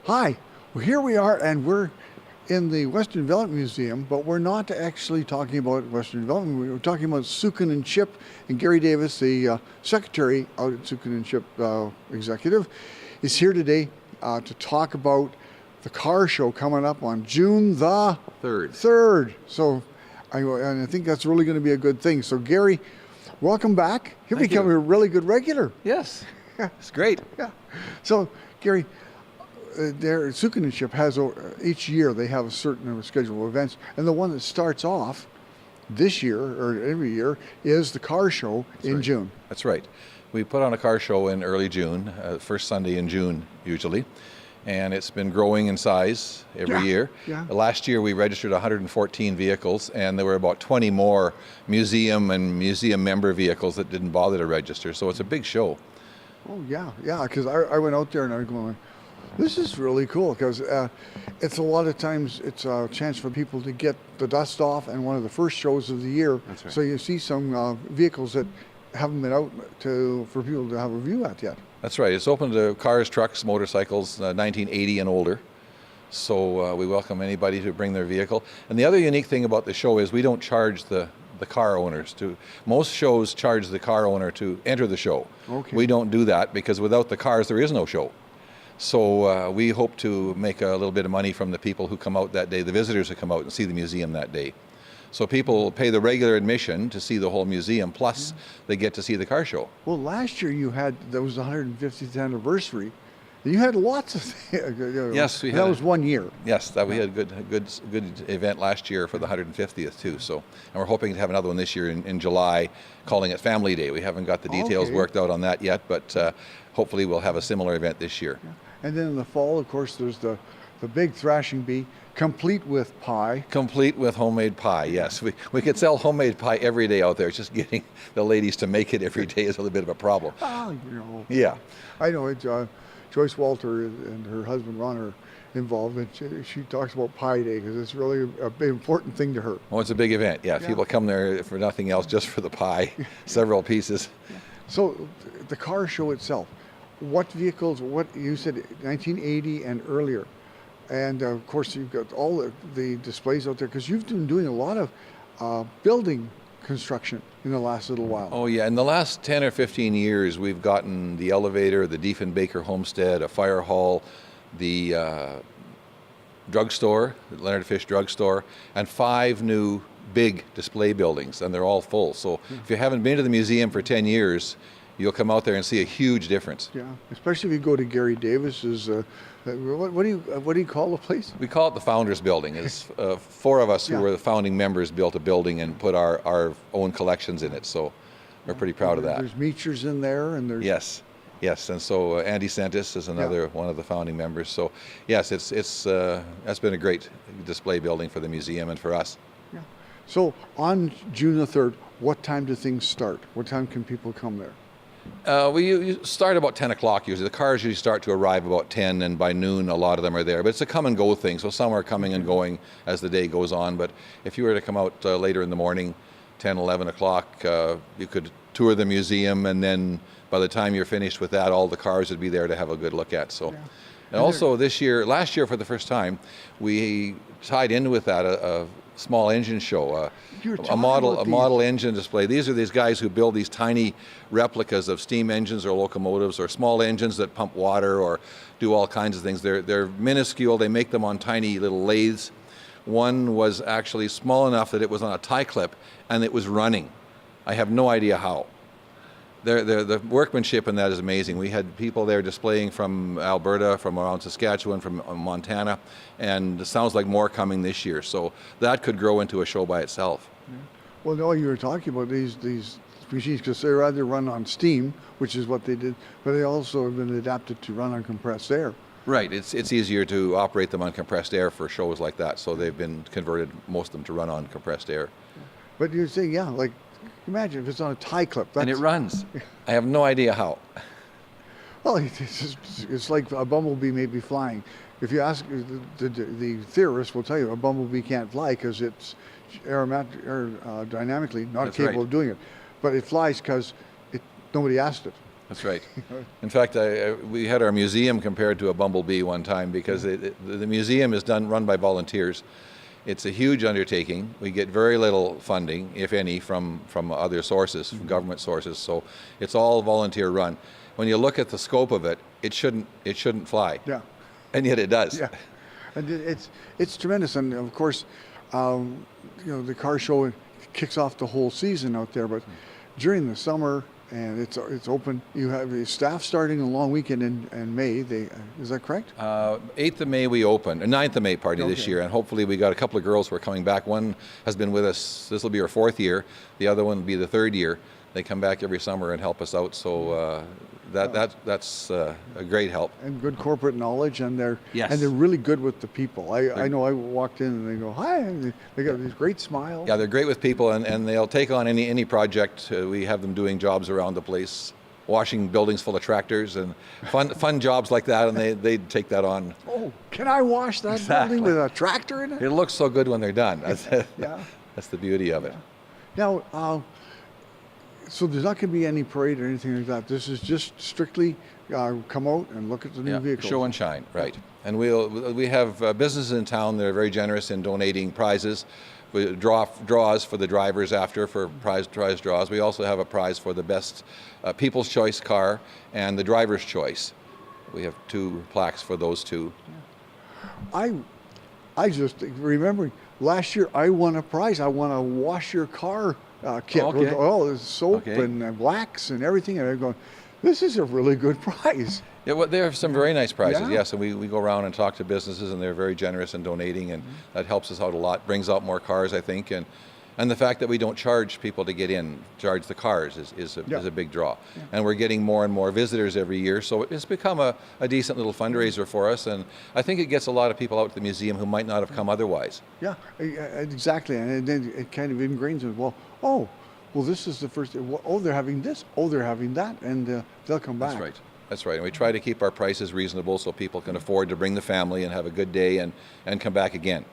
Hi, well, here we are, and we're in the Western Development Museum, but we're not actually talking about Western Development. We're talking about Sukanen Ship, and Garry Davis, the secretary out at Sukanen Ship executive, is here today to talk about the car show coming up on June the 3rd. So I think that's really going to be a good thing. So Garry, welcome back. You're becoming a really good regular. Yes, it's great. Yeah. So Garry, their Sukanen Ship has, each year they have a certain schedule of events, and the one that starts off this year, or every year, is the car show in June. That's right. We put on a car show in early June, first Sunday in June usually, and it's been growing in size every year. Yeah. Last year we registered 114 vehicles, and there were about 20 more museum and museum member vehicles that didn't bother to register, so it's a big show. Oh yeah, because I went out there and I was going, this is really cool, because it's a lot of times it's a chance for people to get the dust off, and one of the first shows of the year. That's right. So you see some vehicles that haven't been out for people to have a view at yet. That's right. It's open to cars, trucks, motorcycles, 1980 and older. So we welcome anybody to bring their vehicle. And the other unique thing about the show is we don't charge the car owners. Most shows charge the car owner to enter the show. Okay. We don't do that because without the cars there is no show. So we hope to make a little bit of money from the people who come out that day, the visitors who come out and see the museum that day. So people pay the regular admission to see the whole museum, plus they get to see the car show. Well, last year that was the 150th anniversry. You had lots of things. Yes, we had. That was 1 year. Yes, we had a good event last year for the 150th too. So, and we're hoping to have another one this year in July, calling it Family Day. We haven't got the details worked out on that yet, but hopefully we'll have a similar event this year. Yeah. And then in the fall, of course, there's the big thrashing bee, complete with pie. Complete with homemade pie, yes. We could sell homemade pie every day out there. It's just getting the ladies to make it every day is a little bit of a problem. Oh, Yeah. I know it. Joyce Walter and her husband Ron are involved, and she talks about Pie Day because it's really a big important thing to her. Well, it's a big event, yeah. People come there for nothing else, just for the pie, several pieces. So the car show itself, what vehicles, what you said 1980 and earlier, and of course you've got all the displays out there because you've been doing a lot of building construction in the last little while. Oh yeah, in the last 10 or 15 years we've gotten the elevator, the Diefenbaker homestead, a fire hall, the drugstore, the Leonard Fish drugstore, and 5 new big display buildings, and they're all full. So if you haven't been to the museum for 10 years, you'll come out there and see a huge difference. Yeah, especially if you go to Garry Davis's, what do you call the place? We call it the Founders Building. It's 4 of us who were the founding members built a building and put our own collections in it, so we're pretty proud of that. There's Meechers in there, and there's... Yes, and so Andy Sentis is another one of the founding members. So yes, that's been a great display building for the museum and for us. Yeah. So on June the 3rd, what time do things start? What time can people come there? We start about 10 o'clock usually. The cars usually start to arrive about 10, and by noon a lot of them are there. But it's a come and go thing, so some are coming and going as the day goes on. But if you were to come out later in the morning, 10, 11 o'clock, you could tour the museum, and then by the time you're finished with that, all the cars would be there to have a good look at. So, and also last year for the first time, we tied in with that a small engine show, a model engine display. These are these guys who build these tiny replicas of steam engines or locomotives or small engines that pump water or do all kinds of things. They're minuscule. They make them on tiny little lathes. One was actually small enough that it was on a tie clip and it was running. I have no idea how. The workmanship in that is amazing. We had people there displaying from Alberta, from around Saskatchewan, from Montana, and it sounds like more coming this year. So that could grow into a show by itself. Yeah. Well, no, you were talking about these machines because they rather run on steam, which is what they did, but they also have been adapted to run on compressed air. Right. It's easier to operate them on compressed air for shows like that. So they've been converted, most of them, to run on compressed air. But you're saying, like. Imagine if it's on a tie clip. And it runs. I have no idea how. Well, it's like a bumblebee may be flying. If you ask, the theorists will tell you a bumblebee can't fly because it's aerodynamically not capable of doing it. But it flies because nobody asked it. That's right. In fact, we had our museum compared to a bumblebee one time because the museum is run by volunteers. It's a huge undertaking. We get very little funding, if any, from other sources, from government sources. So it's all volunteer run. When you look at the scope of it, it shouldn't fly. Yeah. And yet it does. Yeah. And it's tremendous. And of course, the car show kicks off the whole season out there. But during the summer, and it's open. You have the staff starting a long weekend in May. Is that correct? 8th of May we open, 9th of May this year, and hopefully we got a couple of girls who are coming back. One has been with us, this will be her 4th year, the other one will be the 3rd year. They come back every summer and help us out, so that's a great help. And good corporate knowledge, and they're Yes. really good with the people. I know I walked in and they go, hi, and they got these great smiles. Yeah, they're great with people, and they'll take on any project. We have them doing jobs around the place, washing buildings full of tractors and fun jobs like that, and they take that on. Oh, can I wash that building with a tractor in it? It looks so good when they're done. Yeah. That's the beauty of it. Now, so there's not going to be any parade or anything like that. This is just strictly come out and look at the new vehicles. Show and shine, right. And we have businesses in town that are very generous in donating prizes. We draws for the drivers after for prize draws. We also have a prize for the best People's Choice car and the Driver's Choice. We have 2 plaques for those 2. I just remembering last year I won a prize. I won a wash your car kit with all this soap and wax and everything. And I'm going, this is a really good prize. Yeah, well, there are some very nice prizes, Yeah. yes, and we go around and talk to businesses, and they're very generous in donating, and that helps us out a lot, brings out more cars, I think, and the fact that we don't charge people to get in, charge the cars is a big draw. Yeah. And we're getting more and more visitors every year, so it's become a decent little fundraiser for us, and I think it gets a lot of people out to the museum who might not have come otherwise. Yeah, exactly, and then it kind of ingrains in, well, this is the first, they're having this, they're having that, and they'll come back. That's right, and we try to keep our prices reasonable so people can afford to bring the family and have a good day and come back again.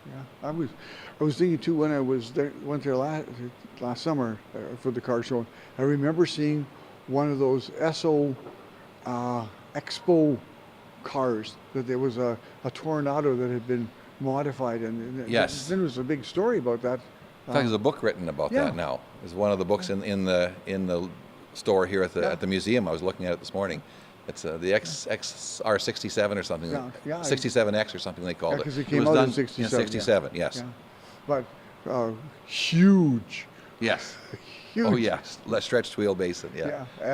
Yeah, I was thinking too when I went there last summer for the car show. I remember seeing one of those SO Expo cars that there was a Tornado that had been modified, and yes, then there was a big story about that. In fact, there's a book written about that now. It's one of the books in the store here at the museum. I was looking at it this morning. It's the XR67 or something, 67X or something they called it. Because it came out in 67. In 67, yes. Yeah. But huge. Yes. Huge. Oh yes, stretched wheelbase,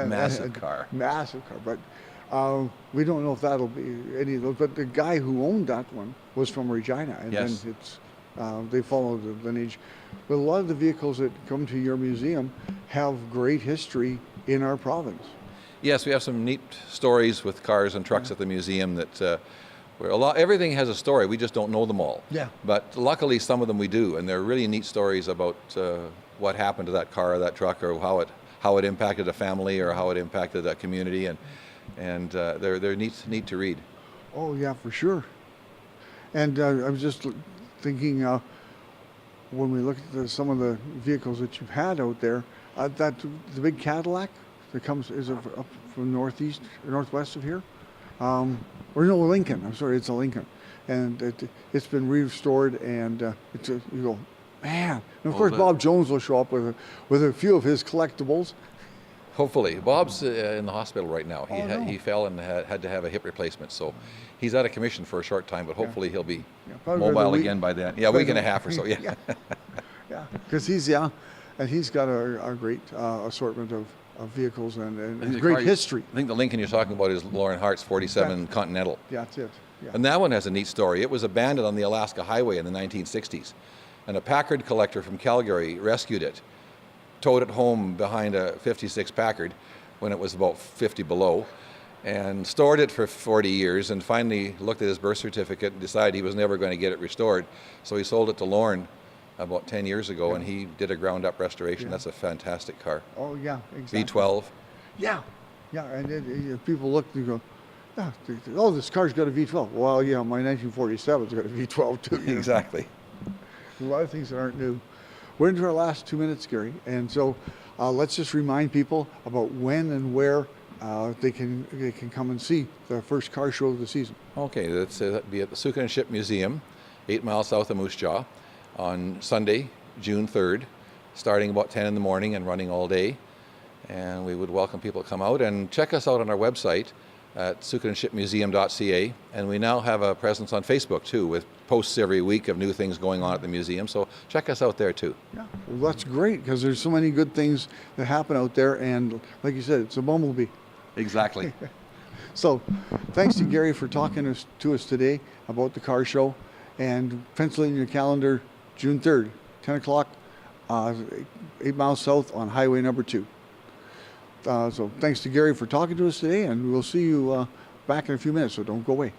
massive car. Massive car, but we don't know if that'll be any of those. But the guy who owned that one was from Regina, and then they follow the lineage. But a lot of the vehicles that come to your museum have great history in our province. Yes, we have some neat stories with cars and trucks at the museum that where everything has a story. We just don't know them all. Yeah. But luckily, some of them we do, and they're really neat stories about what happened to that car or that truck, or how it impacted a family, or how it impacted a community, and they're neat to read. Oh yeah, for sure. And I was just thinking when we look at some of the vehicles that you've had out there, the big Cadillac that comes up from northwest of here, or no, Lincoln. I'm sorry, it's a Lincoln, and it's been restored, and you go, man. And of course, Bob Jones will show up with a few of his collectibles. Hopefully. Bob's in the hospital right now. He fell and had to have a hip replacement, so he's out of commission for a short time, but hopefully he'll be mobile again by then. Yeah, a week and a half or so, yeah. Yeah, because he's young, and he's got a great assortment of vehicles and great history. I think the Lincoln you're talking about is Lauren Hart's 47 Continental. Yeah, that's it. Yeah. And that one has a neat story. It was abandoned on the Alaska Highway in the 1960s, and a Packard collector from Calgary rescued it, towed it home behind a 56 Packard when it was about 50 below, and stored it for 40 years, and finally looked at his birth certificate and decided he was never going to get it restored. So he sold it to Lauren about 10 years ago, and he did a ground-up restoration. Yeah. That's a fantastic car. Oh, yeah, exactly. V12. Yeah, and people look and go, this car's got a V12. Well, yeah, my 1947's got a V12 too. Exactly. A lot of things that aren't new. We're into our last 2 minutes, Gary, and so let's just remind people about when and where they can come and see the first car show of the season. Okay, that'd be at the Sukanen Ship Museum, 8 miles south of Moose Jaw, on Sunday, June 3rd, starting about 10 in the morning and running all day. And we would welcome people to come out and check us out on our website at sukanenshipmuseum.ca. And we now have a presence on Facebook too, with posts every week of new things going on at the museum. So check us out there too. Yeah, well, that's great because there's so many good things that happen out there. And like you said, it's a bumblebee. Exactly. So thanks to Garry for talking to us today about the car show, and pencil in your calendar June 3rd, 10 o'clock, 8 miles south on Highway number 2. So thanks to Garry for talking to us today, and we'll see you back in a few minutes, so don't go away.